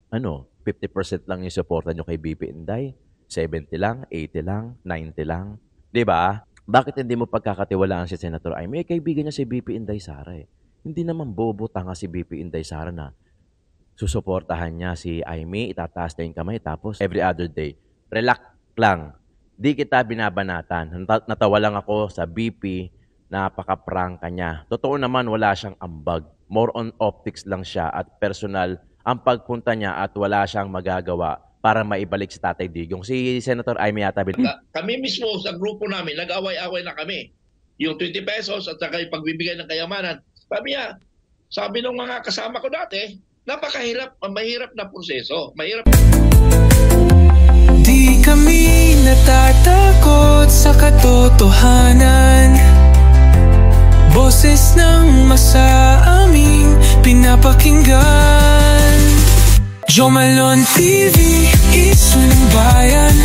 ano, 50% lang yung suporta nyo kay BP Inday, 70 lang, 80 lang, 90 lang. 'Di ba? Bakit hindi mo pagkakatiwalaan si Senator Amy? Eh, kaibigan niya si BP Inday Sara eh. Hindi naman bobo tanga si BP Inday Sara na susuportahan niya si Amy, itataas niya yung kamay, tapos every other day, relax lang. Di kita binabanatan. Natawa lang ako sa BP, napaka-prangka niya. Totoo naman, wala siyang ambag. More on optics lang siya at personal ang pagpunta niya at wala siyang magagawa para maibalik si Tatay Digong. Si Senator Amy yata Kami mismo sa grupo namin, nag-away-away na kami. Yung 20 pesos at saka yung pagbibigay ng kayamanan. Sabi ng mga kasama ko dati, napakahirap, mahirap na proseso. Mahirap. Di kami natatakot sa katotohanan. Boses ng masa aming pinapakinggan. Jomalon TV, isyu ng bayan,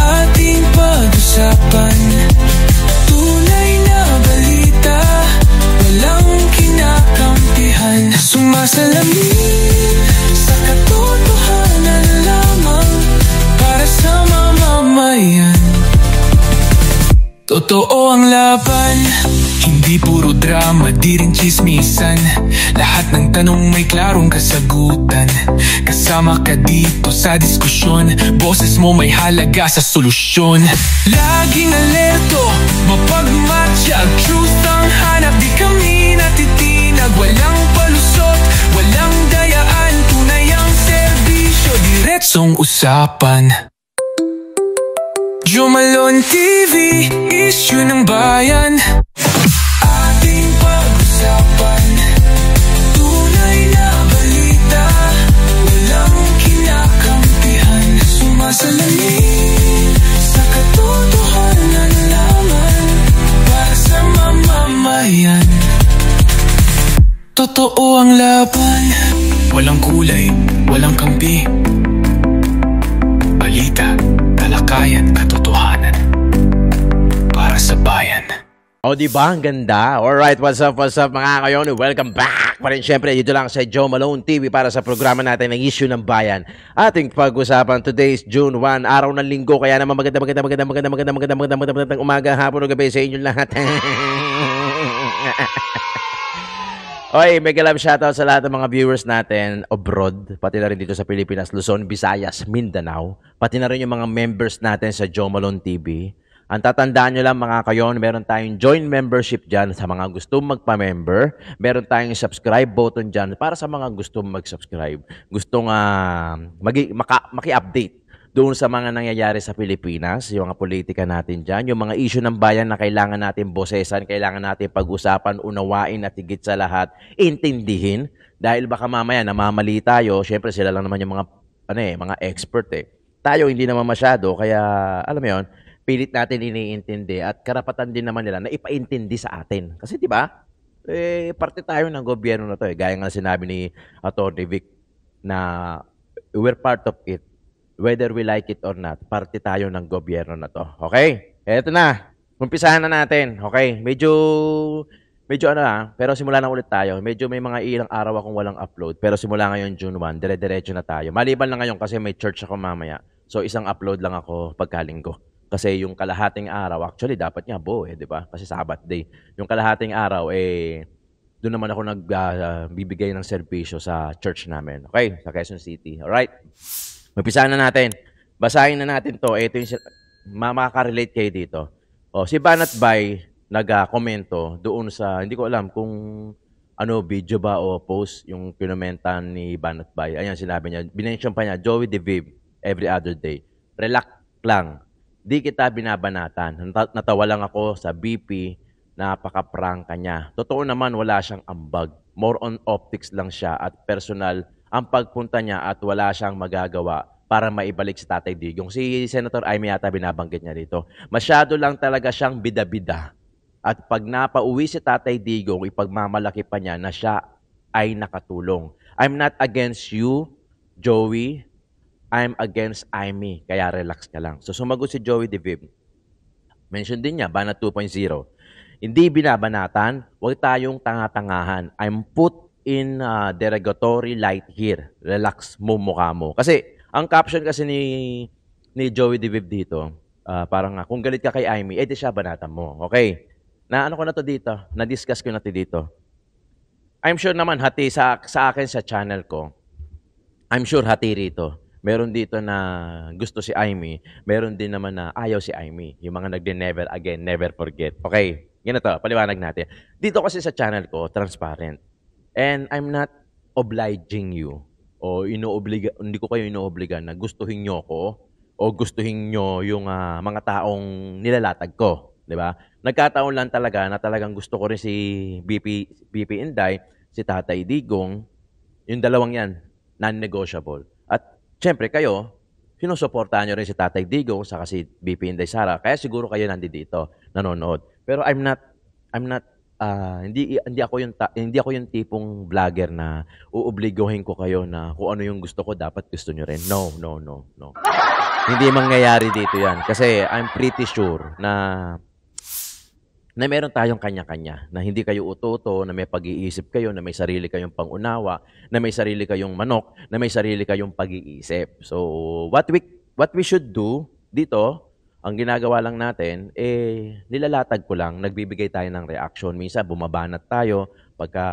ating pag-usapan. Tunay na balita, walang kinakampihan. Sumasalamin sa katotohanan lamang, para sa mamamayan. Totoo ang laban, hindi puro drama, di rin chismisan. Lahat ng tanong may klarong kasagutan. Kasama ka dito sa diskusyon, boses mo may halaga sa solusyon. Laging alerto, mapagmatsyag, truth ang hanap. Di kami natitinag, walang palusot, walang dayaan. Tunay ang serbisyo, diretsong usapan. Jomalon TV, isyu ng bayan, ating pag-usapan. Tunay na balita, walang kinakampihan. Sumasalamin sa katotohanan lamang, para sa mamamayan. Totoo ang laban, walang kulay, walang kampi. Balita, talakayan, katotohanan, para sa bayan. O, di ba? Ang ganda. Alright, what's up mga kayon? Welcome back pa rin syempre dito lang sa Joe Malone TV para sa programa natin ng Issue ng Bayan. Ating pag-usapan, today is June 1, araw ng linggo, kaya naman magandang umaga, hapon o gabi sa inyo lahat. Oy, mega love shoutout sa lahat ng mga viewers natin abroad, pati na rin dito sa Pilipinas, Luzon, Visayas, Mindanao, pati na rin yung mga members natin sa Joe Malone TV. Ang tatandaan nyo lang mga kayon, meron tayong join membership dyan sa mga gustong magpa-member. Meron tayong subscribe button dyan para sa mga gustong mag-subscribe. Gustong maki-update doon sa mga nangyayari sa Pilipinas, yung mga politika natin dyan, yung mga issue ng bayan na kailangan natin bosesan, kailangan natin pag-usapan, unawain at higit sa lahat, intindihin. Dahil baka mamaya namamali tayo, syempre sila lang naman yung mga expert eh. Tayo hindi naman masyado, kaya alam mo yun, pilit natin iniintindi at karapatan din naman nila na ipaintindi sa atin. Kasi 'di ba? Parte tayo ng gobyerno na 'to eh. Gaya nga sinabi ni Atty. Vic na we're part of it. Whether we like it or not, parte tayo ng gobyerno na 'to. Okay? Eto na. Umpisahan na natin. Okay? Medyo pero simula na ulit tayo. Medyo may mga ilang araw akong walang upload, pero simula ngayon June 1, dire-diretso na tayo. Maliban lang ngayon kasi may church ako mamaya. So isang upload lang ako pagkalinggo. Kasi yung kalahating araw, actually dapat nga buo di ba? Kasi Sabbath day. Yung kalahating araw doon naman ako nagbibigay ng serbisyo sa church namin. Okay? Sa Quezon City. Alright? Umpisahan na natin. Basahin na natin to. Ito yung makaka-relate kayo dito. Si Banat Bay nag-komento doon sa, hindi ko alam kung video ba o post yung kinomentan ni Banat Bay. Ayan, sinabi niya. Binention pa niya, Joey DeViv, every other day. Relax lang. Di kita binabanatan. Natawa lang ako sa BP, napaka-prangka niya. Totoo naman, wala siyang ambag. More on optics lang siya at personal ang pagpunta niya at wala siyang magagawa para maibalik si Tatay Digong. Si Senator Amy yata binabanggit niya dito. Masyado lang talaga siyang bida-bida. At pag napauwi si Tatay Digong, ipagmamalaki pa niya na siya ay nakatulong. I'm not against you, Joey. I'm against Amy. Kaya relax ka lang. So sumagot si Joey DeViv. Mention din niya, Banat 2.0. Hindi binabanatan, huwag tayong tanga-tangahan. I'm put in derogatory light here. Relax mo mukha mo. Kasi, ang caption kasi ni Joey DeViv dito, parang kung galit ka kay Amy, di siya banatan mo. Okay? Na ano ko na to dito? Na-discuss ko na to dito. I'm sure naman, hati sa akin sa channel ko, I'm sure hati rito. Meron dito na gusto si Amy, meron din naman na ayaw si Amy. Yung mga never again, never forget. Okay? Ganito, paliwanag natin. Dito kasi sa channel ko, transparent. And I'm not obliging you o hindi ko kayo inoobliga na gustuhin nyo ko o gustuhin nyo yung mga taong nilalatag ko. Di ba? Nagkataon lang talaga na talagang gusto ko rin si BP Inday, si Tatay Digong, yung dalawang yan, non-negotiable. At syempre kayo, sinusuportahan nyo rin si Tatay Digong saka si BP Inday Sara. Kaya siguro kayo nandito, nanonood. Pero hindi ako yung tipong vlogger na uobligohin ko kayo na kung ano yung gusto ko dapat gusto nyo rin. No. Hindi mangyayari dito 'yan kasi I'm pretty sure na meron tayong kanya-kanya, na hindi kayo utoto, na may pag-iisip kayo, na may sarili kayong pangunawa, na may sarili kayong manok, na may sarili kayong pag-iisip. So, what we should do dito, ang ginagawa lang natin, nilalatag ko lang, nagbibigay tayo ng reaction. Minsan, bumabanat tayo pagka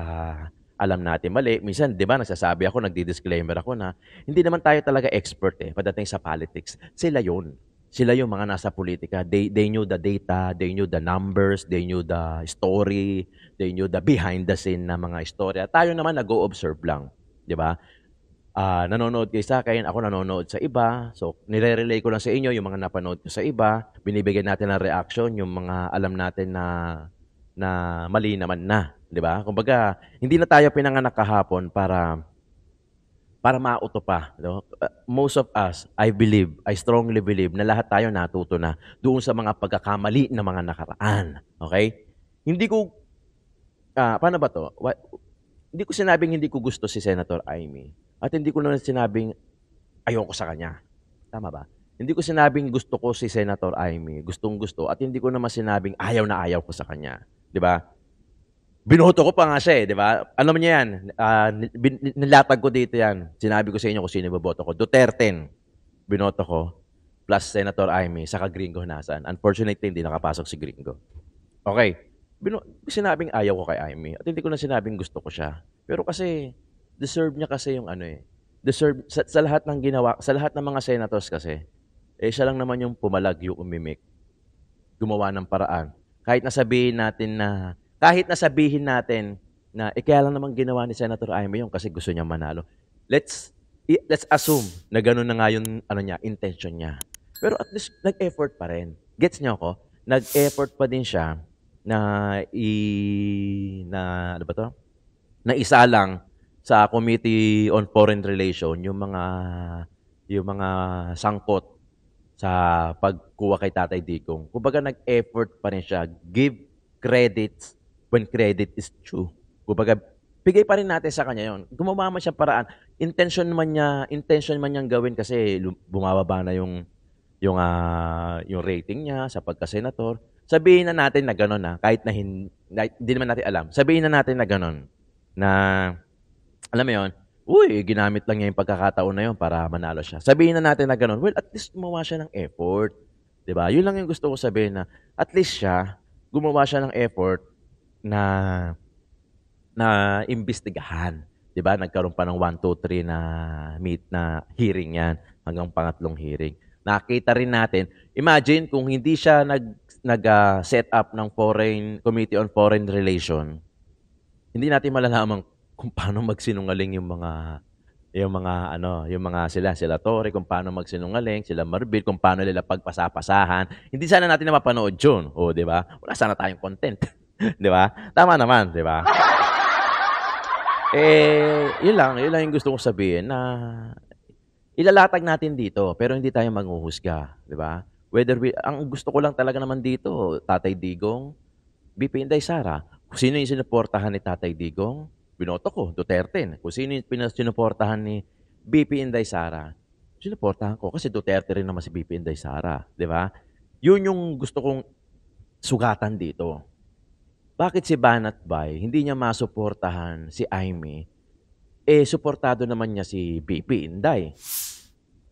alam natin mali. Minsan, di ba, nagsasabi ako, nagdi-disclaimer ako na hindi naman tayo talaga expert pagdating sa politics. Sila yun. Sila yung mga nasa politika. They knew the data, they knew the numbers, they knew the story, they knew the behind the scene na mga istorya. Tayo naman nag-o-observe lang. Di ba? Nanonood kayo sa akin, ako nanonood sa iba. So, nire-relay ko lang sa inyo yung mga napanood ko sa iba. Binibigyan natin ng reaction, yung mga alam natin na mali naman na. Di ba? Kumbaga, hindi na tayo pinanganak kahapon para mauto pa. No? Most of us, I strongly believe na lahat tayo natuto na doon sa mga pagkakamali na mga nakaraan. Okay? Hindi ko, paano ba to? Hindi ko sinabing hindi ko gusto si Senator Amy. At hindi ko naman sinabing ayoko sa kanya. Tama ba? Hindi ko sinabing gusto ko si Senator Amy. Gustong gusto. At hindi ko naman sinabing ayaw na ayaw ko sa kanya. Di ba? Binoto ko pa nga siya di ba? Alam niya yan. Nilatag ko dito yan. Sinabi ko sa inyo kung sino boboto ko. Duterte. Binoto ko. Plus Senator Amy. Saka Gringo Nasan. Unfortunately, hindi nakapasok si Gringo. Okay. Sinabing ayaw ko kay Amy. At hindi ko na sinabing gusto ko siya. Pero kasi, deserve niya kasi yung deserve, sa lahat ng ginawa, sa lahat ng mga senators kasi, siya lang naman yung pumalag, yung umimik. Gumawa ng paraan. Kahit nasabihin natin na kaya lang naman ginawa ni Senator Amy yung kasi gusto niya manalo. Let's assume na gano'n na nga yung intention niya. Pero at least nag-effort pa rin. Gets niyo ako? Nag-effort pa din siya na isalang sa Committee on Foreign Relations yung mga sangkot sa pagkuha kay Tatay Digong. Kumbaga nag-effort pa rin siya. Give credits when credit is due. Kumbaga bigay pa rin natin sa kanya yon. Gumawa man siya paraan. Intention man niyang gawin kasi bumababa na yung rating niya sa pagka-senator. Sabihin na natin na gano'n kahit na hindi naman natin alam. Sabihin na natin na gano'n na alam mo yun, ginamit lang niya yung pagkakataon na yun para manalo siya. Sabihin na natin na gano'n, well, at least gumawa siya ng effort. Diba? Yun lang yung gusto ko sabihin na at least siya, gumawa siya ng effort na imbestigahan. Diba? Nagkaroon pa ng 1, 2, 3 na hearing yan hanggang pangatlong hearing. Nakita rin natin, imagine kung hindi siya nag-set up ng Committee on Foreign Relations, hindi natin malalaman kung paano magsinungaling yung mga sila Torre, kung paano magsinungaling, sila Marbil, kung paano nila pagpasapasahan. Hindi sana natin na mapanood yun. O, di ba? Wala sana tayong content. Di ba? Tama naman, di ba? Yun lang yung gusto kong sabihin na ilalatag natin dito, pero hindi tayo manghuhusga, di ba? Ang gusto ko lang talaga naman dito, Tatay Digong, BP Inday Sara. Kung sino yung sinuportahan ni Tatay Digong, binoto ko, Duterte. Kung sino yung sinuportahan ni BP Inday Sara, sinuportahan ko kasi Duterte rin naman si BP Inday Sara, di ba? Yun yung gusto kong sugatan dito. bakit si Banat Bay hindi niya masuportahan si Aimee, eh suportado naman niya si BP Inday.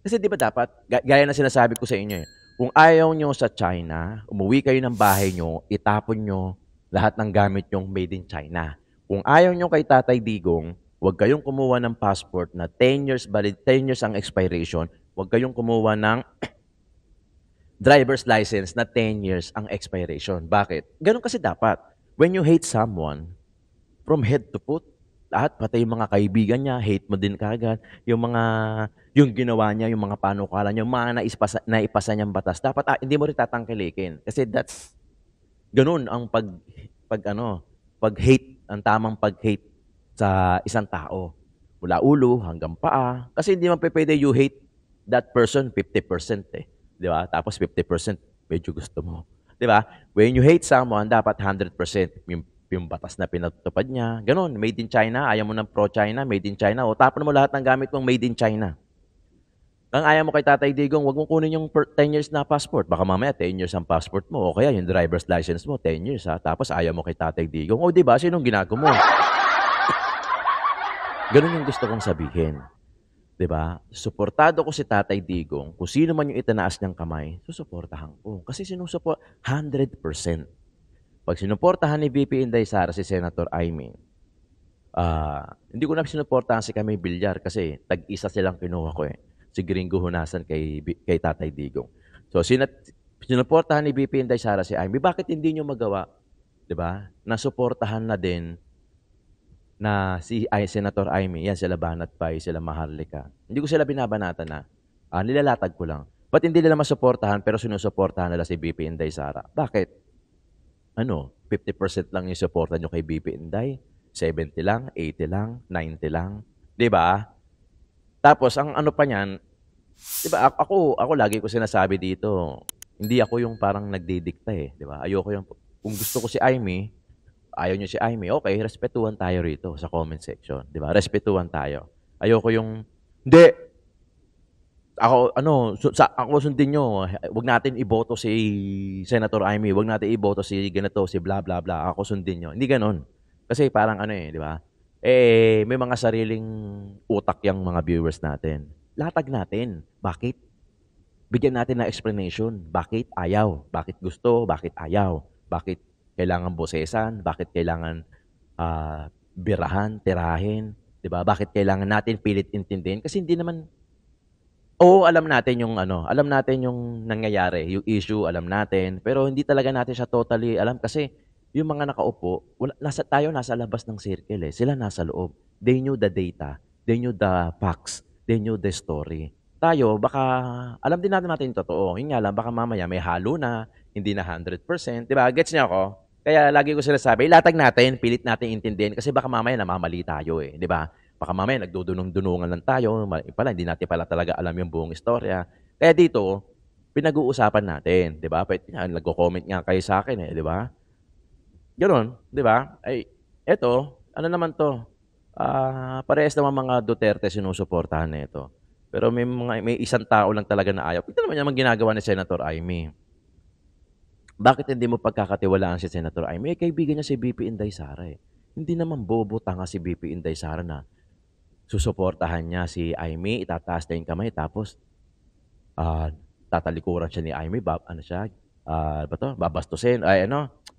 Kasi 'di ba dapat gaya ng sinasabi ko sa inyo, eh, kung ayaw niyo sa China, umuwi kayo ng bahay niyo, itapon niyo lahat ng gamit niyong made in China. Kung ayaw niyo kay Tatay Digong, huwag kayong kumuha ng passport na 10 years valid, 10 years ang expiration, huwag kayong kumuha ng driver's license na 10 years ang expiration. Bakit? Gano'n kasi dapat. When you hate someone, from head to foot, lahat, pati yung mga kaibigan niya, hate mo din kaagad. Yung ginawa niya, yung mga panukala niya, yung mga naipasa niyang batas, dapat hindi mo rin tatangkilikin. Kasi ganun ang pag-hate, ang tamang pag-hate sa isang tao. Mula ulo hanggang paa. Kasi hindi man pwede you hate that person 50% eh. Di ba? Tapos 50% medyo gusto mo. Di ba? When you hate someone, dapat 100% yung batas na pinatupad niya. Ganon, made in China. Ayaw mo ng pro-China, made in China. O tapon mo lahat ng gamit mong made in China. Kung ayaw mo kay Tatay Digong, wag mo kunin yung 10 years na passport. Baka mamaya 10 years ang passport mo. O kaya yung driver's license mo, 10 years ha. Tapos ayaw mo kay Tatay Digong. O di ba, sinong ginagawa mo? Ganon yung gusto kong sabihin. Di ba? Suportado ko si Tatay Digong. Kung sino man yung itinaas niyang kamay, susuportahan ko. Kasi sinusuport 100%. Pag sinuportahan ni VP Inday Sara si Senator Aimee, hindi ko na sinuportahan si Camille Villar kasi tag-isa silang kinuha ko eh. Si Gringo Hunasan kay Tatay Digong. So, sinuportahan ni VP Inday Sara si Aimee. Bakit hindi nyo magawa? Diba? Nasuportahan na din na si Senator Aimee. Yan, sila Banat Bay, sila Maharlika. Hindi ko sila binabanatan na. Nilalatag ko lang. Ba't hindi nila masuportahan pero sinusuportahan nila si VP Inday Sara? Bakit? 50% lang yung suporta nyo kay BP Inday, 70 lang, 80 lang, 90 lang. 'Di ba? Tapos ang ano pa niyan, 'di ba? Ako lagi ko sinasabi dito, hindi ako yung parang nagdidikta eh, 'di ba? Ayoko yung kung gusto ko si Aimee, ayaw niyo si Aimee, okay, respetuhan tayo rito sa comment section, 'di ba? Respetuhan tayo. Ayoko yung hindi ako sundin nyo, wag natin iboto si Senator Aimee, wag natin iboto si ganito, si bla bla bla, ako sundin nyo. Hindi ganon. Kasi parang di ba? May mga sariling utak yung mga viewers natin. Latag natin. Bakit? Bigyan natin ng explanation. Bakit ayaw? Bakit gusto? Bakit ayaw? Bakit kailangan bosesan? Bakit kailangan birahan, tirahin? Di ba? Bakit kailangan natin pilit intindihin? Kasi hindi naman alam natin yung alam natin yung nangyayari, yung issue, alam natin, pero hindi talaga natin siya totally alam kasi yung mga nakaupo, nasa labas ng circle eh. Sila nasa loob. They knew the data, they knew the facts, they knew the story. Tayo, baka alam din natin yung totoo. Yun nga lang, baka mamaya may halo na, hindi na 100%. Di ba? Gets niyo ako? Kaya lagi ko sila sabi, ilatag natin, pilit natin intindihin kasi baka mamaya namamali tayo eh. Di ba? Baka mamaya nagdudunong-dunungan lang tayo, pala hindi natin pala talaga alam yung buong istorya. Kaya dito, pinag-uusapan natin, 'di ba? Nagko-comment nga kayo sa akin eh, 'di ba? Ganoon, 'di ba? Ay, eto, ano naman 'to? Parehas naman mga Duterte sinusuportahan nito. Pero may isang tao lang talaga na ayaw. Ito naman yung ginagawa ni Senator Aimee. Bakit hindi mo pagkakatiwalaan si Senator Aimee? Kaibigan niya si BP Inday Sara eh. Hindi naman bobo tanga si BP Inday Sara na susuportahan niya si Aimee, itataas niya yung kamay, tapos tatalikuran siya ni Aimee, babastusin,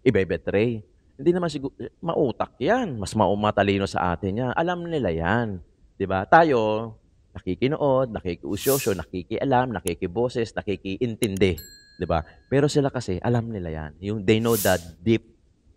ibebetray. Hindi naman mautak yan, mas matalino sa atin yan. Alam nila yan, di ba? Tayo, nakikinood, nakikiusyoso, nakikialam, nakikiboses, nakikiintindi, di ba? Pero sila kasi, alam nila yan. They know the deep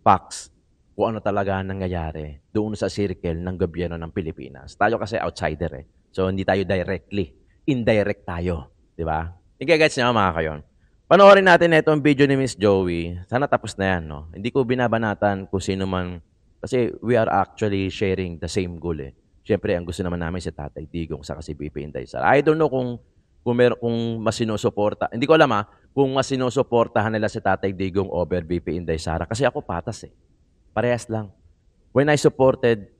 facts kung ano talaga nangyayari doon sa circle ng gobyerno ng Pilipinas. Tayo kasi outsider eh. So, hindi tayo directly. Indirect tayo. Di ba? I-gets niyo mga kayon. Panoorin natin itong video ni Miss Joey. Sana tapos na yan. No? Hindi ko binabanatan kung sino man. Kasi we are actually sharing the same goal eh. Siyempre, ang gusto naman namin si Tatay Digong sa si BP Inday Sara. I don't know kung mas sinusuporta. Hindi ko alam kung mas sinusuportahan nila si Tatay Digong over BP Inday Sara. Kasi ako patas eh. Parehas lang. When I supported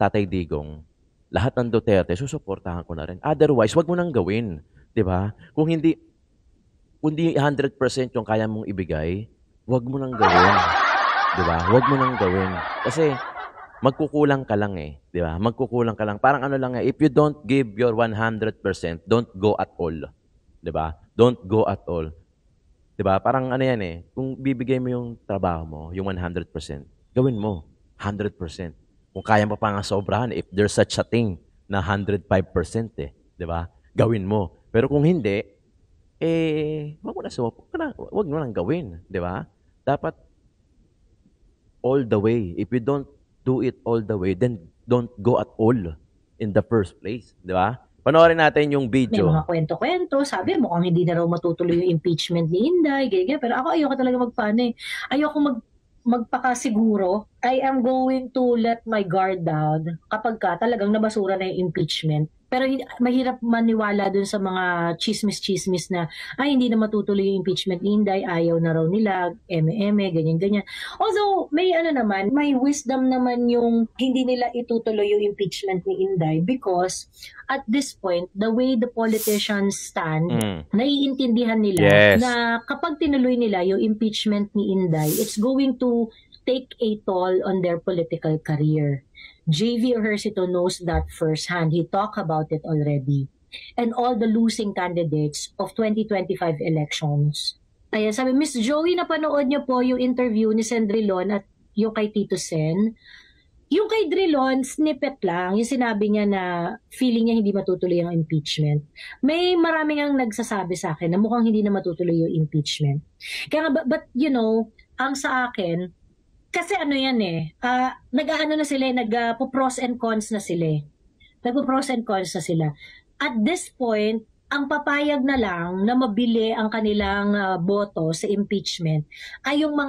Tatay Digong, lahat ng Duterte, susuportahan ko na rin. Otherwise, wag mo nang gawin. 'Di ba? Kung hindi 100% yung kaya mong ibigay, wag mo nang gawin. 'di ba? Huwag mo nang gawin. Kasi magkukulang ka lang eh, 'di ba? Magkukulang ka lang. Parang ano lang eh, if you don't give your 100%, don't go at all, 'di ba? Don't go at all. 'Di ba? Parang ano 'yan eh, kung bibigay mo yung trabaho mo, yung 100%, gawin mo 100%. Kung kaya mo pa nga sobrahan, if there's such a thing na 105% eh, 'di ba? Gawin mo. Pero kung hindi, wag mo na wag mo nang gawin, 'di ba? Dapat all the way. If you don't do it all the way, then don't go at all in the first place, 'di ba? Panoorin natin yung May video. mga kwento-kwento, sabi mukhang hindi na raw matutuloy yung impeachment ni Inday, ganyan. Pero ako ayoko talaga magpaano eh. Ayoko magpakasiguro. I am going to let my guard down kapag talagang nabasura na yung impeachment. Pero mahirap maniwala dun sa mga chismis-chismis na hindi na matutuloy yung impeachment ni Inday, ayaw na raw nila, eme-eme, ganyan-ganyan. Although, may may wisdom naman yung hindi nila itutuloy yung impeachment ni Inday because at this point, the way the politicians stand, naiintindihan nila na kapag tinuloy nila yung impeachment ni Inday, it's going to take a toll on their political career. JV Ejercito knows that firsthand. He talked about it already. And all the losing candidates of 2025 elections. Ayan, sabi, Miss Joey, napanood niyo po yung interview ni Sen Drilon at yung kay Tito Sen. Yung kay Drilon, snippet lang, yung sinabi niya na feeling niya hindi matutuloy ang impeachment. May maraming ang nagsasabi sa akin na mukhang hindi na matutuloy yung impeachment. Kaya nga, but you know, ang sa akin, kasi ano yan eh, nag-ano na sila, nag-pros and cons na sila. Nag-pros and cons na sila. At this point, ang papayag na lang na mabili ang kanilang boto sa impeachment ay yung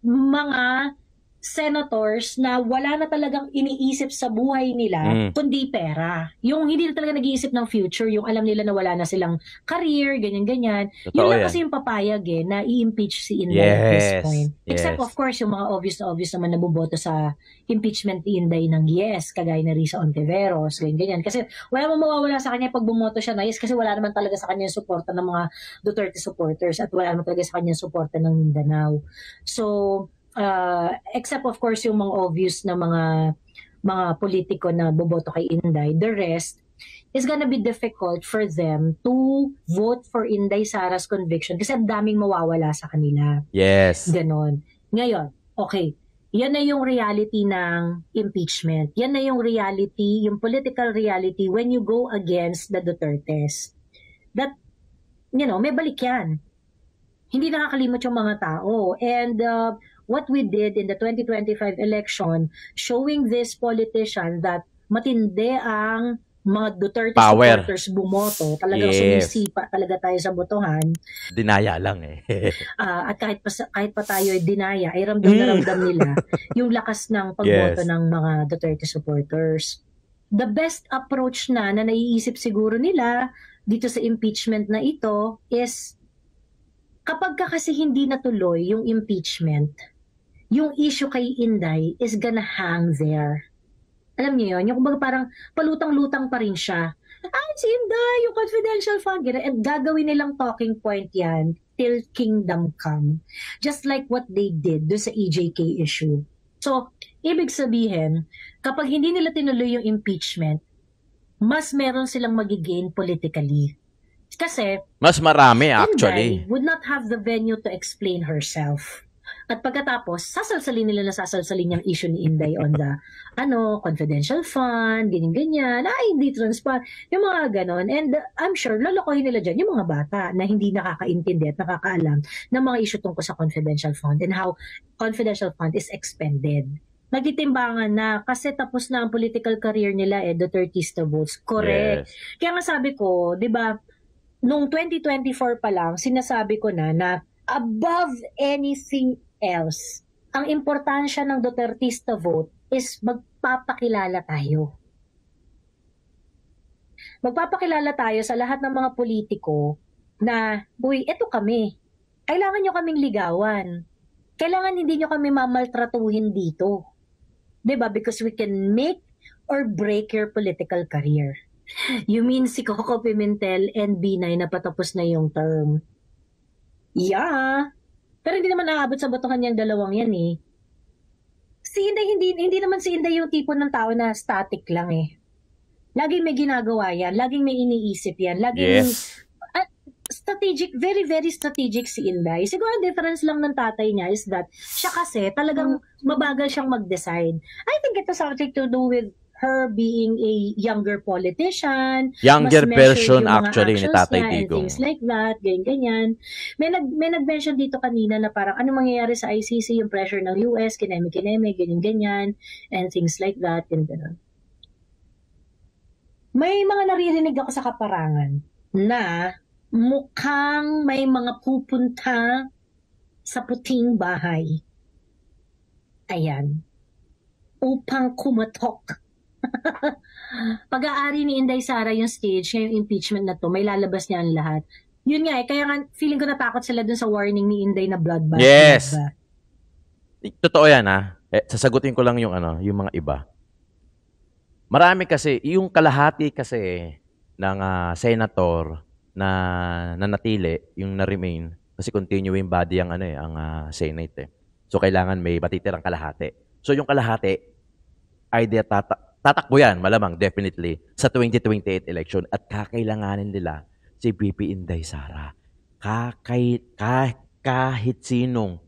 mga senators na wala na talagang iniisip sa buhay nila kundi pera. Yung hindi na talaga nag-iisip ng future, yung alam nila na wala na silang career, ganyan-ganyan. Yun lang kasi yung papayag na i-impeach si Inday at this point. Except of course yung mga obvious naman nabuboto sa impeachment ni Inday ng yes, kagaya na Risa Ontiveros, ganyan-ganyan. Kasi wala mo mawawala sa kanya pag bumoto siya na yes kasi wala naman talaga sa kanya yung suporta ng mga Duterte supporters at wala naman talaga sa kanya yung suporta ng Mindanao. So, except of course yung mga obvious na mga politiko na boboto kay Inday, the rest is gonna be difficult for them to vote for Inday Sara's conviction kasi ang daming mawawala sa kanila. Yes. Ganon. Ngayon, okay, yan na yung reality ng impeachment. Yan na yung reality, yung political reality when you go against the Dutertes. That, may balik yan. Hindi nakakalimot yung mga tao. And what we did in the 2025 election, showing this politician that matindi ang mga Duterte supporters bumoto, talagang sumisipa talaga tayo sa botohan. Dinaya lang eh. At kahit pa tayo ay dinaya, ay ramdam na ramdam nila yung lakas ng pagboto ng mga Duterte supporters. The best approach na naiisip siguro nila dito sa impeachment na ito is kapag kasi hindi natuloy yung impeachment, yung issue kay Inday is gonna hang there. Alam niyo yun? Yung kumbaga parang palutang-lutang pa rin siya. Si Inday, yung confidential fund. And gagawin nilang talking point yan till kingdom come. Just like what they did doon sa EJK issue. So, ibig sabihin, kapag hindi nila tinuloy yung impeachment, mas meron silang magigain politically. Kasi, mas marami actually. Inday would not have the venue to explain herself. At pagkatapos, sasalsalin nila na sasalsalin yung issue ni Inday on the confidential fund, ganyan-ganyan, hindi transparent, yung mga ganon. And I'm sure, lalokohin nila dyan yung mga bata na hindi nakakaintindi at nakakaalam ng mga issue tungkol sa confidential fund and how confidential fund is expended. Nagtitimbangan na kasi tapos na ang political career nila Dutertista votes. Correct. Yes. Kaya nga sabi ko, di ba, noong 2024 pa lang, sinasabi ko na above anything else, ang importansya ng Dutertista vote is magpapakilala tayo. Magpapakilala tayo sa lahat ng mga politiko na, eto kami. Kailangan nyo kaming ligawan. Kailangan hindi nyo kami mamaltratuhin dito. Diba? Because we can make or break your political career. You mean si Coco Pimentel and Binay na patapos na yung term? Yeah. Pero hindi naman naabot sa botohan yung dalawang yan eh. Si Inday, hindi naman si Inday yung tipo ng tao na static lang eh. Laging may ginagawa yan, laging may iniisip yan, laging Yes. strategic, very, very strategic si Inday. Siguro ang difference lang ng tatay niya is that siya kasi talagang mabagal siyang mag-decide. I think it has something to do with her being a younger politician. Younger mas measured version yung mga actually ni actions Tatay niya and Digong. things like that, ganyan. May nag-mention dito kanina na parang ano mangyayari sa ICC, yung pressure ng US, kineme, ganyan, and things like that, ganyan. May mga naririnig ako sa kaparangan na mukhang may mga pupunta sa puting bahay. Ayan. Upang kumatok. Pag-aari ni Inday Sara yung stage, yung impeachment na to, may lalabas niya ang lahat. Yun nga kaya nga feeling ko natakot sila dun sa warning ni Inday na bloodbath. Yes. Bloodbath. Totoo yan ha. Sasagutin ko lang yung yung mga iba. Marami kasi, yung kalahati kasi ng senator na nanatili, yung na-remain, kasi continuing body ang Senate eh. So kailangan may matitirang kalahati. So yung kalahati, idea tatakbo yan, malamang, definitely, sa 2028 election at kakailanganin nila si VP Inday Sara. Kahit sinong,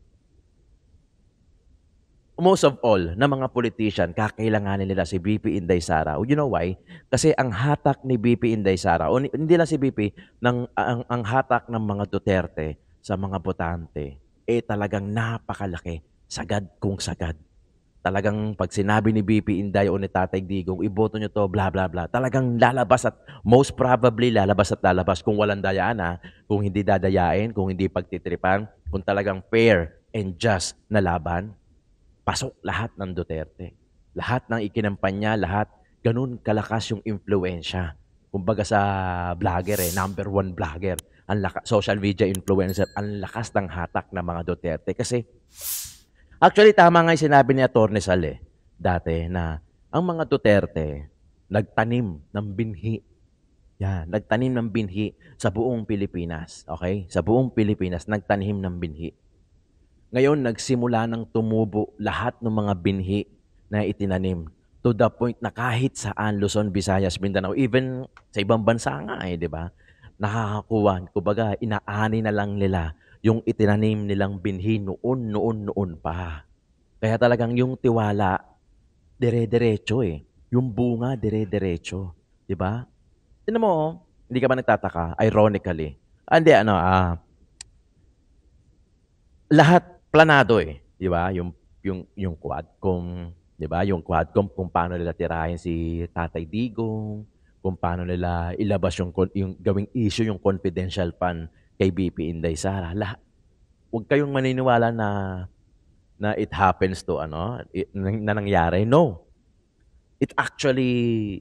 most of all, na mga politician, kakailanganin nila si VP Inday Sara. You know why? Kasi ang hatak ni VP Inday Sara, o hindi lang si VP, ang hatak ng mga Duterte sa mga botante, talagang napakalaki. Sagad kung sagad. Talagang pag sinabi ni VP Inday o ni Tatay Digong, iboto nyo to, bla bla bla, talagang lalabas at most probably lalabas kung walang dayaan kung hindi dadayain, kung hindi pagtitripan, kung talagang fair and just na laban, pasok lahat ng Duterte. Lahat ng ikinampanya, lahat, ganun kalakas yung influensya. Kumbaga sa vlogger number 1 vlogger, social media influencer, ang lakas ng hatak ng mga Duterte. Kasi, actually, tama nga yung sinabi ni Atty. Sal dati na ang mga Duterte nagtanim ng binhi. Yan, nagtanim ng binhi sa buong Pilipinas. Okay? Sa buong Pilipinas, nagtanim ng binhi. Ngayon, nagsimula ng tumubo lahat ng mga binhi na itinanim. To the point na kahit saan, Luzon, Visayas, Mindanao, even sa ibang bansa nga di ba? Nakakakuha. Kumbaga, inaani na lang nila yung itinanim nilang binhi noon pa. Kaya talagang yung tiwala, dire-diretso Yung bunga, dire-diretso. Di ba? Tignan mo, hindi ka ba nagtataka? Ironically. Lahat planado di ba? Yung Quadcom, di ba? Yung Quadcom kung paano nila tirahin si Tatay Digong, kung paano nila ilabas yung gawing issue yung confidential fund kay VP Inday Sara. Huwag kayong maniniwala na it happens to na nangyari. No. It actually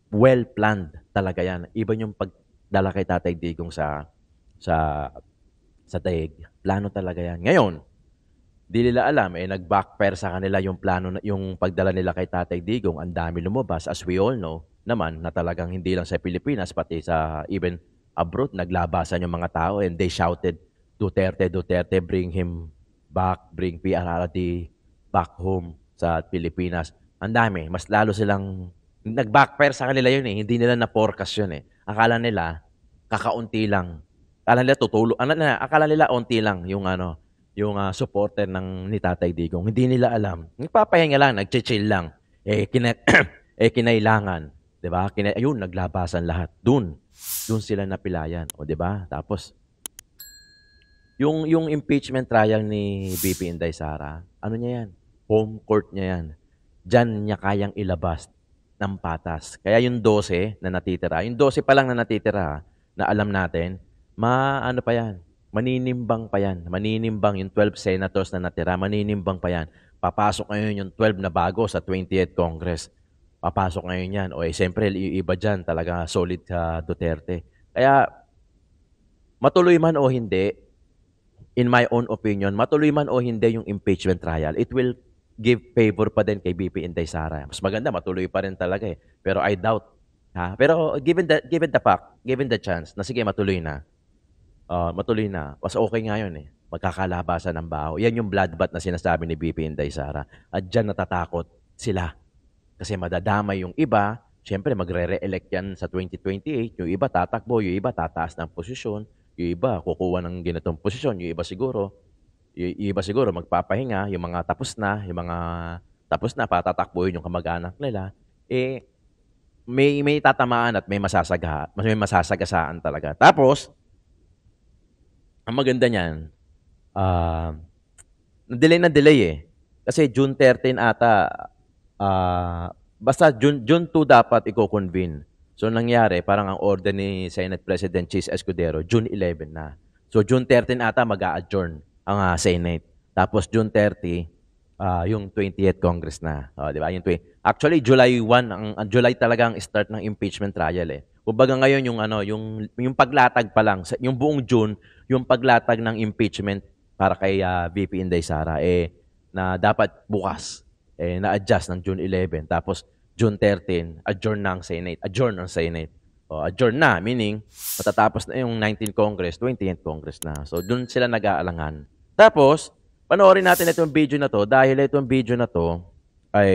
well planned talaga yan. Even yung pagdala kay Tatay Digong sa daig. Plano talaga yan. Ngayon, di nila alam, nag-backfire sa kanila yung plano, yung pagdala nila kay Tatay Digong, ang dami lumabas, as we all know, naman, na talagang hindi lang sa Pilipinas, pati sa even abroad, naglabasan yung mga tao and they shouted, Duterte, bring him back, bring PRRD back home sa Pilipinas. Ang dami, mas lalo silang, nag-backfire sa kanila yun hindi nila na-forecast yun Akala nila, kakaunti lang. Akala nila onti lang yung supporter ni Tatay Digong. Hindi nila alam. Nagpapahinga lang, nagche-chill lang. Kinailangan, 'di ba? Ayun, naglabasan lahat. Doon sila napilayan, o 'di ba? Tapos yung impeachment trial ni VP Inday Sara, ano niya yan? Home court niya yan. Diyan niya kayang ilabas ng patas. Kaya yung 12 na natitira, yung 12 pa lang na natitira na alam natin, maninimbang pa yan. Maninimbang yung 12 senators na natira, maninimbang pa yan. Papasok ngayon yung 12 na bago sa 20th Congress. Papasok ngayon yan. Siyempre, iba dyan, talaga solid ka Duterte. Kaya, matuloy man o hindi, in my own opinion, matuloy man o hindi yung impeachment trial, it will give favor pa din kay VP Inday Sara. Mas maganda, matuloy pa rin talaga Pero I doubt. Pero given the fact, given the chance, na sige, matuloy na. Mas okay nga yun magkakalabasan ng baho. Yan yung bloodbath na sinasabi ni BP Inday Sara. At dyan natatakot sila. Kasi madadamay yung iba. Siyempre, magre-re-elect yan sa 2028. Yung iba tatakbo, yung iba tataas ng posisyon, yung iba kukuha ng ganitong posisyon, yung iba siguro magpapahinga, yung mga tapos na, patatakbuhin yung kamag-anak nila. May tatamaan at may masasagasaan talaga. Tapos, ang maganda niyan, na-delay eh. Kasi June 13 ata, basta June 2 dapat i-convene. So nangyari, parang ang order ni Senate President Chis Escudero, June 11 na. So June 13 ata mag-a-adjourn ang Senate. Tapos June 30, yung 20th Congress na. Di ba? Actually, July 1, ang July talaga ang start ng impeachment trial eh. Kumbaga ngayon yung paglatag pa lang, yung buong June, yung paglatag ng impeachment para kay VP Inday Sara na dapat bukas na-adjust ng June 11. Tapos June 13, adjourn ng Senate. Adjourn na, meaning matatapos na yung 19th Congress, 20th Congress na. So doon sila nag-aalangan. Tapos, panoorin natin itong video na to dahil itong video na to ay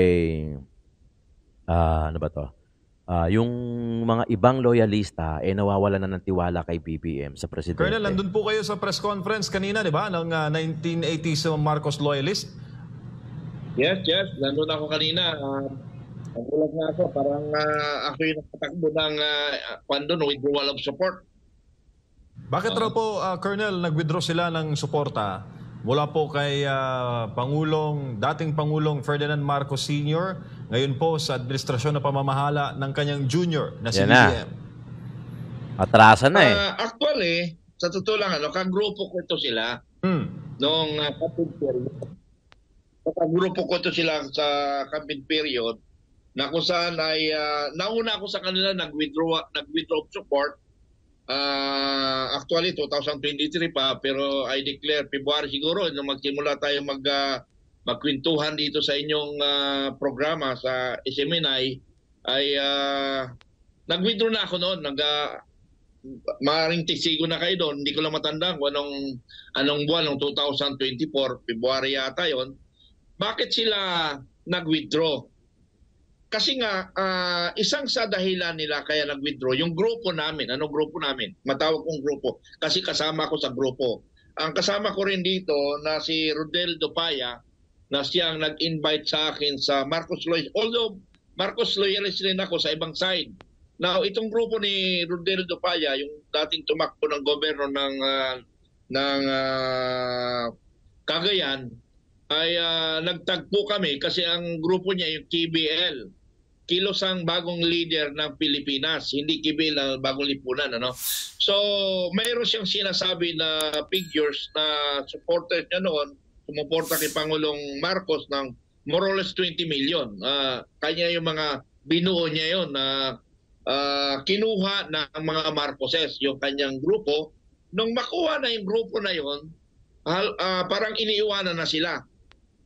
ano ba to? Yung mga ibang loyalista nawawalan na ng tiwala kay BBM sa presidente. Colonel, nandun po kayo sa press conference kanina, di ba? Ng 1980s Marcos loyalist. Yes. Nandun ako kanina. Nagulat nga ako. Parang ako yung nakatakbo ng withdrawal of support. Bakit raw po, Colonel, nag-withdraw sila ng suporta mula po kay dating Pangulong Ferdinand Marcos Sr., ngayon po sa administrasyon na pamamahala ng kanyang junior na si BBM? Atrasan na Actually, sa totoo lang, kagrupo ko ito sila noong campaign period. Kagrupo ko ito sila sa campaign period na kung saan ay nauna ako sa kanila nag-withdraw of support. Actually 2023 pa, pero I declare February siguro nung magsimula tayo magkwentuhan dito sa inyong programa sa SMNI ay nag-withdraw na ako noon. Maaaring tisigo na kayo doon, hindi ko lang matandaan kung anong buwan ng 2024, February yata yon. Bakit sila nag-withdraw? Kasi nga, isang sa dahilan nila kaya nag-withdraw, yung grupo namin. Anong grupo namin? Matawag kong grupo. Kasi kasama ko sa grupo. Ang kasama ko rin dito na si Rodel Dopaya, na siyang nag-invite sa akin sa Marcos Loyalist. Although, Marcos Loyalist rin ako sa ibang side. Now, itong grupo ni Rodel Dopaya, yung dating tumakbo ng gobyerno ng Cagayan, ay nagtagpo kami kasi ang grupo niya yung KBL. Kilosang bagong leader ng Pilipinas, hindi KBL, bagong lipunan. So, mayroon siyang sinasabi na figures na supporters niya noon, sumuporta kay Pangulong Marcos ng more or less 20 million. Kanya yung mga binuo niya yun na kinuha ng mga Marcoses, yung kanyang grupo. Nung makuha na yung grupo na yun, parang iniiwanan na sila.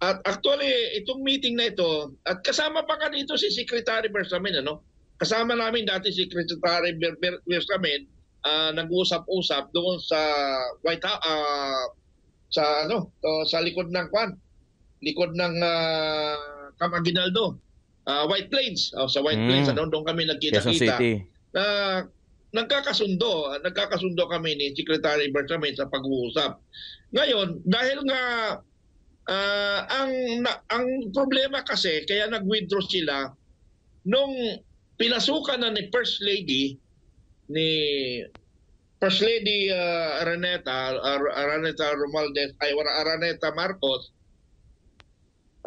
At actually, itong meeting na ito, at kasama pa ka dito si Secretary Bersamin, Kasama namin dati si Secretary Bersamin, nag-uusap-usap doon sa White House, sa likod ng likod ng Camp Aguinaldo, White Plains. Sa White Plains, doon kami nagkita-kita. Nagkakasundo kami ni Secretary Bersamin sa pag-uusap. Ngayon, dahil nga ang problema kasi kaya nag-withdraw sila nung pinasukan na ni First Lady Araneta Romualdez Araneta Marcos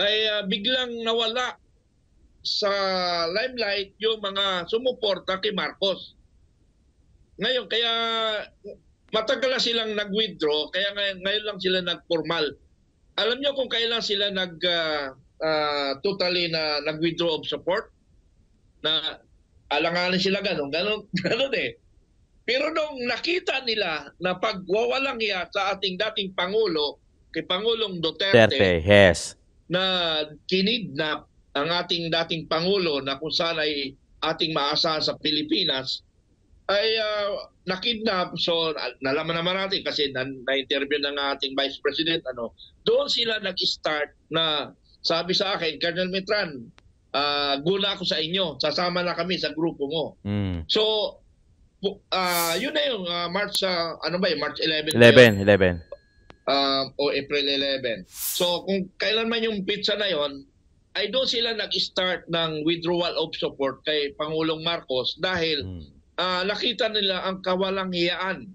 ay biglang nawala sa limelight yung mga sumuporta kay Marcos. Ngayon kaya matagal na silang nag-withdraw, kaya ngayon lang sila nag-formal. Alam niyo kung kailan sila totally na nag-withdraw of support? Na alanganin sila ganun eh. Pero nung nakita nila na pagwawalang iya sa ating dating Pangulo, kay Pangulong Duterte, yes, na kinidnap ang ating dating Pangulo na kung saan ay ating maasahan sa Pilipinas, ay nakidnap. So nalaman naman natin kasi na-interview ng ating Vice President, doon sila nag-start na sabi sa akin, Colonel Mitran, guna ako sa inyo, sasama na kami sa grupo mo. So yun na yung March, March 11 ba yun? 11. O April 11. So kung kailan man yung pizza na yon, ay doon sila nag-start ng withdrawal of support kay Pangulong Marcos dahil nakita nila ang kawalang hiyaan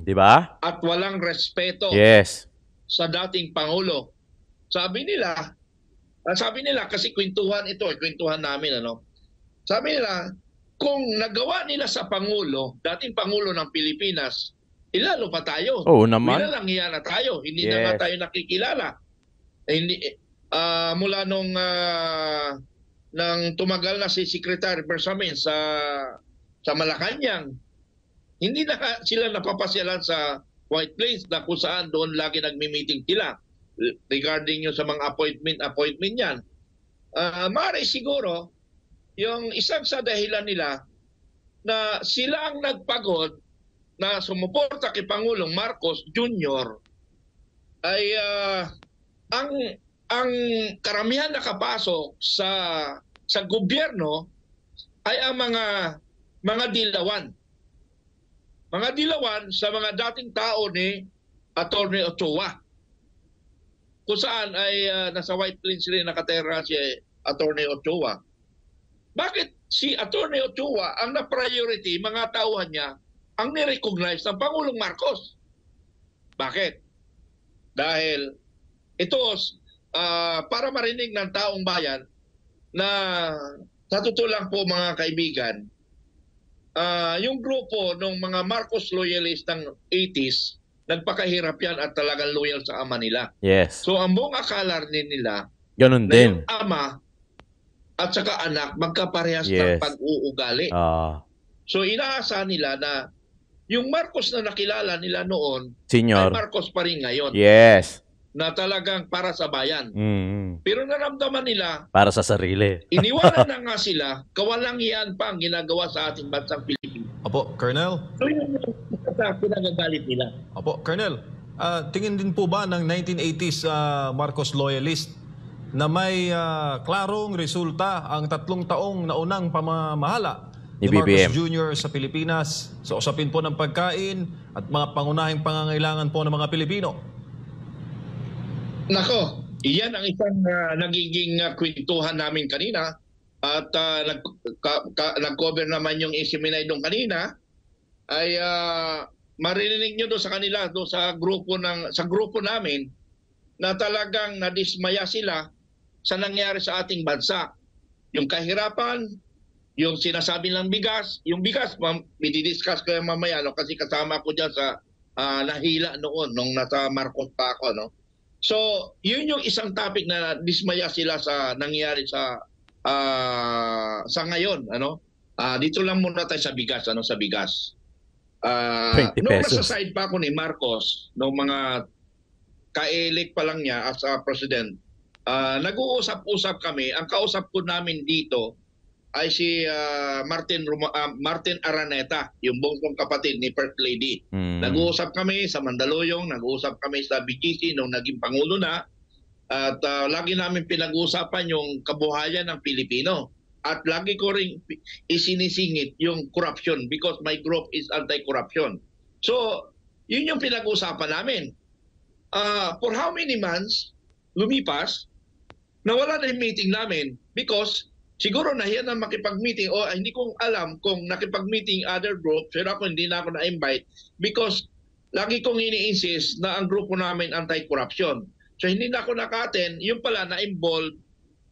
Di ba? at walang respeto Yes. sa dating Pangulo. Sabi nila kasi kwentuhan namin, sabi nila, kung nagawa nila sa Pangulo, dating Pangulo ng Pilipinas, ilalo pa tayo. Oo naman. Nilalang hiya na tayo. Hindi na nga tayo nakikilala. Mula nung tumagal na si Secretary Bersamin sa Malacanang, hindi na sila napapasyalan sa White Plains na kung saan doon lagi nagmi-meeting sila regarding yung sa mga appointment yan. Maaari siguro yung isang sa dahilan nila na sila ang nagpagod na sumuporta kay Pangulong Marcos Jr. ay ang karamihan nakapasok sa gobyerno ay ang mga dilawan. Mga dilawan sa mga dating tao ni Atty. Ochoa. Kung saan ay nasa White Plains rin nakatera si Atty. Ochoa. Bakit si Atty. Ochoa ang na-priority, mga tauhan niya, ang nirecognize ng Pangulong Marcos? Bakit? Dahil ito, para marinig ng taong bayan na sa totoo lang po mga kaibigan, yung grupo ng mga Marcos loyalist ng 80s, nagpakahirap yan at talagang loyal sa ama nila. Yes. So ang buong akala nila, Ganun na din. yung ama at saka anak magkaparehas Yes. ng pag-uugali. So inaasa nila na yung Marcos na nakilala nila noon Senior. ay Marcos pa rin ngayon. Yes. Na talagang para sa bayan. Pero naramdaman nila, Para sa sarili. iniwanan na nga sila, kawalang iyan pa ang ginagawa sa ating bansang Pilipinas. Opo, Colonel. So yun yung pinagagalit nila. Opo, Colonel. Tingin din po ba ng 1980s Marcos loyalist na may klarong resulta ang 3 taong naunang pamamahala Ni ni Marcos BBM. Jr. sa Pilipinas sa usapin po ng pagkain at mga pangunahing pangangailangan po ng mga Pilipino? Nako, iyan ang isang nagiging kwentuhan namin kanina at nag-cover naman yung Isiminay doon kanina ay maririnig nyo doon sa kanila, doon sa grupo namin na talagang nadismaya sila sa nangyari sa ating bansa. Yung kahirapan, yung sinasabi ng bigas, yung bigas, i-discuss ko yung mamaya kasi kasama ko dyan sa nahila noon nung nasa Marcos pa ako. So, yun yung isang topic na dismaya sila sa nangyari sa ngayon. Dito lang muna tayo sa bigas. Sa bigas. 20 Nung pesos. nasa side pa ako ni Marcos, nung mga ka-elect pa lang niya as a president, nag-uusap-usap kami. Ang kausap ko namin dito ay si Martin Araneta, yung bungkong kapatid ni First Lady. Nag-uusap kami sa Mandaluyong, nag-uusap kami sa BGC nung naging Pangulo na. At lagi namin pinag-uusapan yung kabuhayan ng Pilipino. At lagi ko rin isinisingit yung corruption because my group is anti-corruption. So, yun yung pinag-uusapan namin. For how many months lumipas, nawala na yung meeting namin because siguro nahiya na makipag-meeting o hindi ko alam kung nakipag-meeting other groups, pero ako hindi na ako na-invite because lagi kong ini-insist na ang grupo namin anti-corruption. So hindi na ako naka-attend, yung pala na-involved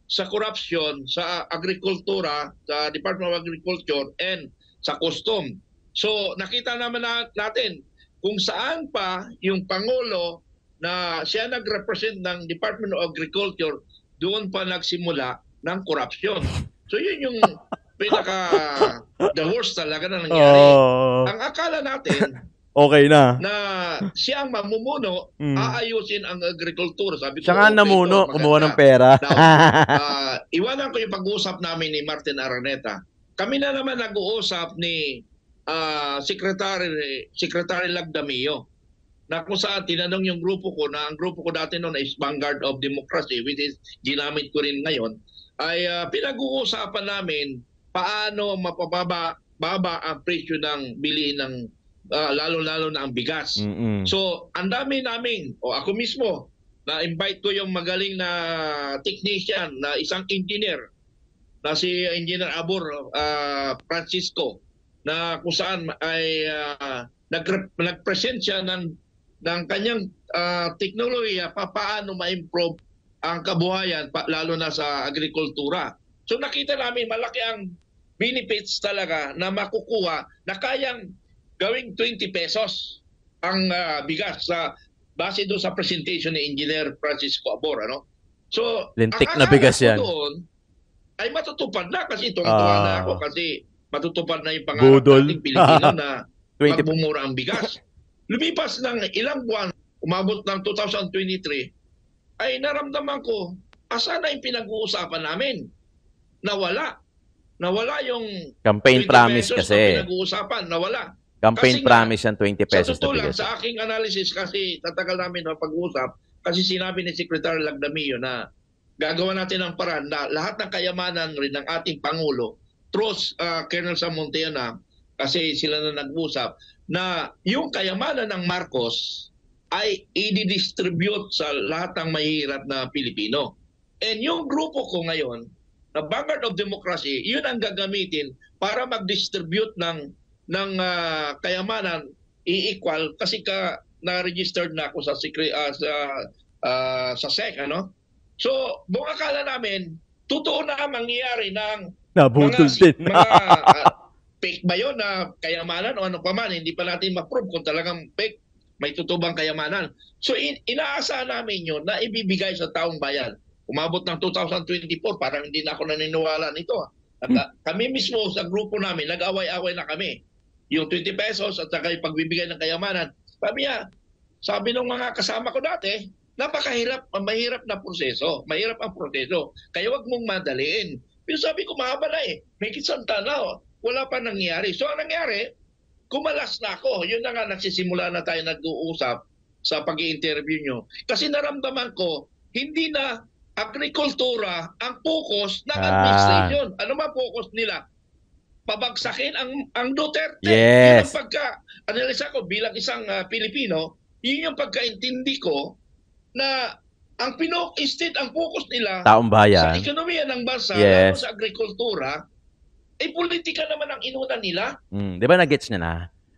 sa corruption sa agrikultura, sa Department of Agriculture and sa custom. So nakita naman natin kung saan pa yung Pangulo na siya nag-represent ng Department of Agriculture, doon pa nagsimula ng korupsyon. So yun yung the worst talaga na nangyari. Ang akala natin Okay na. siya ang mamumuno, aayusin ang agrikultura. Sabi ko, Siya nga namuno, kumuha ng pera. Iwanan ko yung pag-uusap namin ni Martin Araneta. Kami na naman nag-uusap ni Secretary Lagdamio, na kung saan tinanong yung grupo ko, na ang grupo ko dati noon is Vanguard of Democracy, which is ginamit ko rin ngayon, ay pinag-uusapan namin paano baba ang presyo ng bilihin ng lalo-lalo na ang bigas. Mm-mm. So, ang dami namin, o ako mismo, na-invite ko yung magaling na technician, na isang engineer, na si Engineer Abor Francisco, na kung saan ay nag-present siya ng kanyang teknolohiya paano ma-improve ang kabuhayan, lalo na sa agrikultura. So nakita namin malaki ang benefits talaga na makukuha na kayang gawing 20 pesos ang bigas sa base doon sa presentation ni Engineer Francisco Abor. Ano? So, Lintik ang na bigas akala ko yan. doon ay matutupad na kasi tuwa na ako kasi matutupad na yung pangarap Budol. nating Pilipino na 20 magbumura ang bigas. Lumipas ng ilang buwan, umabot ng 2023, ay naramdaman ko, asa na yung pinag-uusapan namin? Nawala. Nawala yung Campaign 20 promise pesos kasi. na pinag-uusapan. Nawala. Campaign Kasi nga, promise yan, 20 Sa pesos na totoo lang, bigas. sa aking analysis, kasi tatagal namin na pag-uusap, kasi sinabi ni Secretary Lagdamio na gagawa natin ng paraan na lahat ng kayamanan rin ng ating Pangulo, through Colonel Sam Montena, kasi sila na nag-usap, na yung kayamanan ng Marcos ay i-distribute sa lahat ng mahirap na Pilipino. And yung grupo ko ngayon, na Vanguard of Democracy, yun ang gagamitin para mag-distribute ng kayamanan i-equal kasi na-registered na ako sa SEC, ano? So, buong akala namin, totoo na mangyayari ng Nabudol din. mga fake ba yun na kayamanan o ano pa man, hindi pa natin ma-prove kung talagang fake, may tutubang kayamanan. So, inaasahan namin yun na ibibigay sa taong bayan. Umabot ng 2024, parang hindi na ako naniniwala nito. At kami mismo sa grupo namin, nag-away-away na kami. Yung 20 pesos at saka yung pagbibigay ng kayamanan. Sabi ng mga kasama ko dati, mahirap na proseso. Mahirap ang proseso. Kaya wag mong madaliin. Pero sabi ko, mahaba na eh. May kisanta na. Wala pa nangyari. So, ang nangyari, kumalas na ako. Yun na nga, nagsisimula na tayo nag-uusap sa pag-i-interview nyo. Kasi naramdaman ko, hindi na agrikultura ang focus ng administration. Ano ba focus nila? Pabagsakin ang Duterte. Yes. Yun ang pagka-analisa ko bilang isang Pilipino, yun yung pagkaintindi ko na ang instead ang focus nila Taong sa bayan. ekonomiya ng bansa, Yes. lalo sa agrikultura, politika naman ang inunan nila. Di ba na-gets niya na?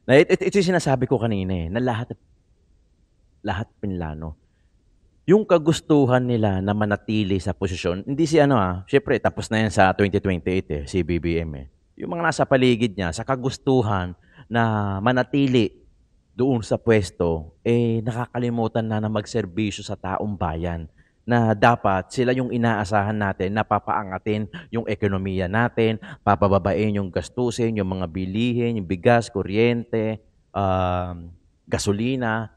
Ito yung sinasabi ko kanina eh, na lahat pinlano. Yung kagustuhan nila na manatili sa posisyon, hindi syempre tapos na yan sa 2028 si BBM eh. Yung mga nasa paligid niya, sa kagustuhan na manatili doon sa pwesto, nakakalimutan na magserbisyo sa taong bayan na dapat sila yung inaasahan natin na papaangatin yung ekonomiya natin, papababain yung gastusin, yung mga bilihin, yung bigas, kuryente, gasolina.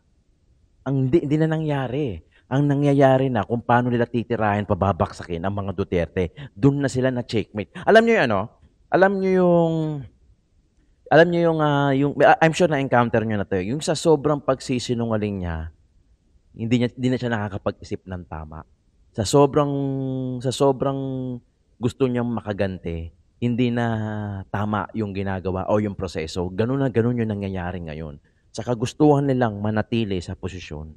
Hindi na nangyari. Ang nangyayari na kung paano nila titirahin, pababaksakin ang mga Duterte. Doon na sila na checkmate. Alam niyo yung I'm sure na encounter niyo na 'to. Yung sa sobrang pagsisinungaling niya, hindi na siya nakakapag-isip ng tama. Sa sobrang gusto niyang makaganti, hindi na tama yung ginagawa o yung proseso. Ganun yung nangyayari ngayon. Sa kagustuhan nilang manatili sa posisyon,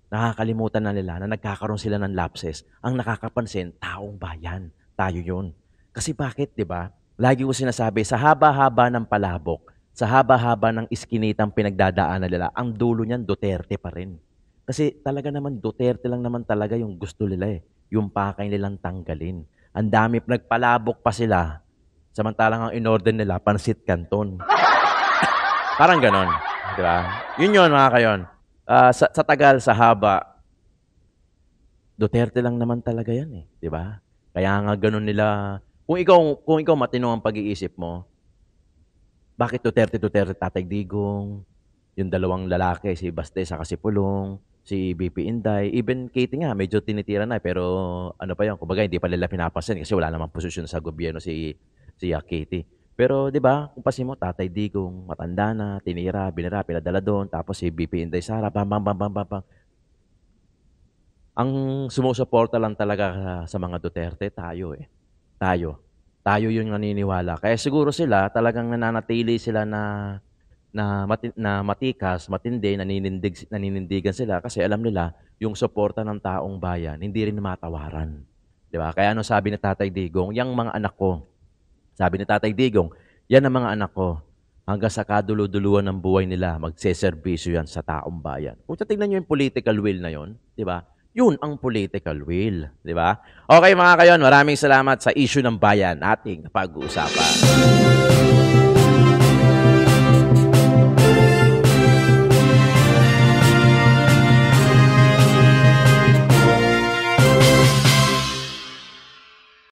nakakalimutan na nila na nagkakaroon sila ng lapses. Ang nakakapansin, taong bayan. Tayo yun. Kasi bakit, di ba? Lagi ko sinasabi, sa haba-haba ng palabok, sa haba-haba ng iskinitang pinagdadaanan nila, ang dulo niyan, Duterte pa rin. Kasi talaga naman, Duterte lang naman talaga yung gusto nila eh. Yung pakay nilang tanggalin. Ang dami, nagpalabok pa sila. Samantalang ang in-order nila, pansit canton. Parang ganon. Di ba? Yun mga kayon. Sa tagal, sa haba, Duterte lang naman talaga yan eh, 'di ba? Kaya nga ganoon nila. Kung ikaw matino ang pag-iisip mo, bakit Duterte Tatay Digong, yung dalawang lalaki si Baste sa si Pulong, si BP Inday, even Katie nga medyo tinitira na pero ano pa 'yon, kumbaga hindi pa nila pinapansin kasi wala namang posisyon sa gobyerno si Katie. Pero 'di ba, kung pasin mo Tatay Digong, matanda na, tinira, binira, pinadala doon, tapos si BP Inday Sara, bam, bam, bam, bam, bam, bam. Ang sumusuporta lang talaga sa mga Duterte, tayo eh. Tayo. Tayo yung naniniwala. Kaya siguro sila talagang nananatili sila na matikas, matindi, naninindigan sila kasi alam nila yung suporta ng taong bayan, hindi rin matawaran. 'Di ba? Kaya ano sabi ni Tatay Digong, yang mga anak ko, sabi ni Tatay Digong, yan ang mga anak ko. Hanggang sa kadulu-duluan ng buhay nila, magseserbisyo yan sa taong bayan. Kung tingnan nyo yung political will na yon, di ba? Yun ang political will, di ba? Okay mga kayon, maraming salamat sa issue ng bayan ating pag-uusapan.